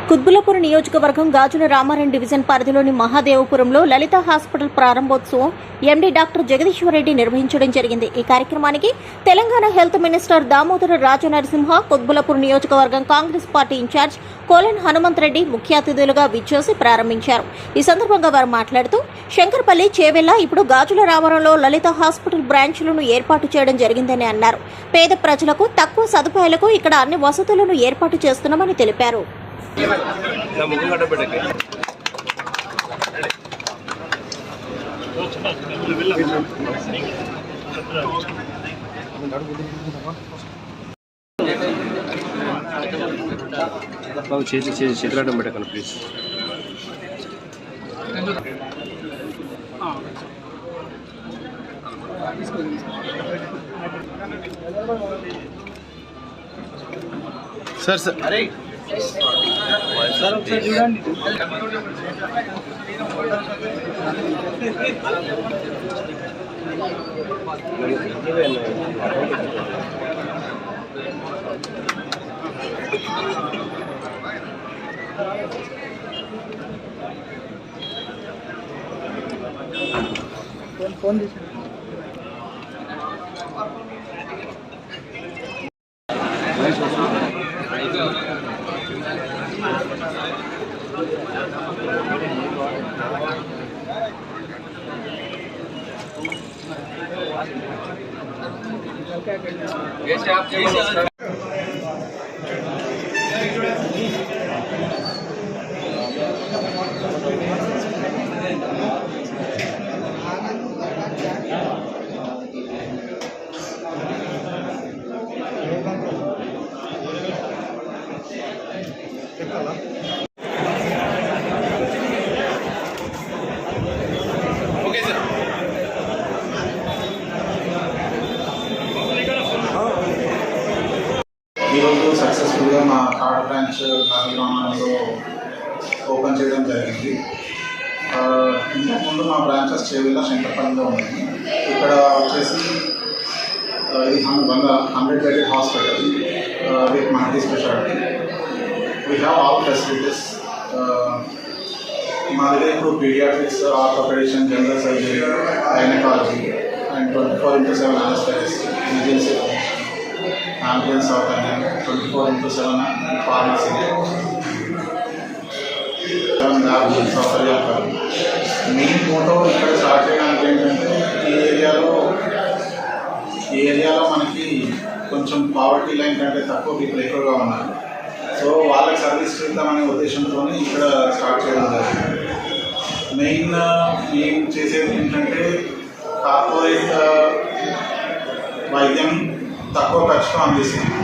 కుత్బుల్లాపూర్ నియోజకవర్గం గాజుల రామారం డివిజన్ పరిధిలోని మహాదేవపురంలో లలిత హాస్పిటల్ ప్రారంభోత్సవం ఎండీ డాక్టర్ జగదీశ్వరరెడ్డి నిర్వహించడం జరిగింది. ఈ కార్యక్రమానికి తెలంగాణ హెల్త్ మినిస్టర్ దామోదర రాజనరసింహ, కుత్బుల్లాపూర్ నియోజకవర్గం కాంగ్రెస్ పార్టీ ఇన్ఛార్జ్ కోలెన్ హనుమంత్ రెడ్డి ముఖ్య అతిథులుగా విచ్చేసి ప్రారంభించారు. ఈ సందర్భంగా వారు మాట్లాడుతూ శంకర్పల్లి, చేవెళ్ల, ఇప్పుడు గాజుల రామారంలో లలిత హాస్పిటల్ బ్రాంచ్లను ఏర్పాటు చేయడం జరిగిందని అన్నారు. పేద ప్రజలకు తక్కువ సదుపాయాలకు ఇక్కడ అన్ని వసతులను ఏర్పాటు చేస్తున్నామని తెలిపారు. చేతులాటం పెట్టకండి ప్లీజ్. సార్ సార్ అరే సార్ ఒకసారి చూడండి. ఫోన్ తీసి ఈరోజు సక్సెస్ఫుల్గా మా థర్డ్ బ్రాంచ్ గాంధీనగర్లో ఓపెన్ చేయడం జరిగింది. ఇంతకుముందు మా బ్రాంచెస్ చేవెళ్ళ, శంకర్పల్లిలో ఉన్నాయి. ఇక్కడ వచ్చేసి ఇది 100 bedded hospital with multi speciality. We have all facilities. మా దగ్గర ఇప్పుడు paediatrics, orthopaedician, general surgery, gynaecology and 24/7 anaesthetist, emergency, ambulance అవుతాయి, 24/7 ఫార్మసీ, 7 ల్యాబ్ సౌకర్యాలు. మెయిన్ మోటో ఇక్కడ స్టార్ట్ చేయడానికి ఏంటంటే ఈ ఏరియాలో మనకి కొంచెం పావర్టీ లైన్ కంటే తక్కువ పీపుల్ ఎక్కువగా ఉన్నారు. సో వాళ్ళకి సర్వీస్ చేద్దామనే ఉద్దేశంతో ఇక్కడ స్టార్ట్ చేయడం జరిగింది. మెయిన్ మేము చేసేది ఏంటంటే కార్పొరేట్ వైద్యం తక్కువ ఖర్చుతో అందిస్తుంది.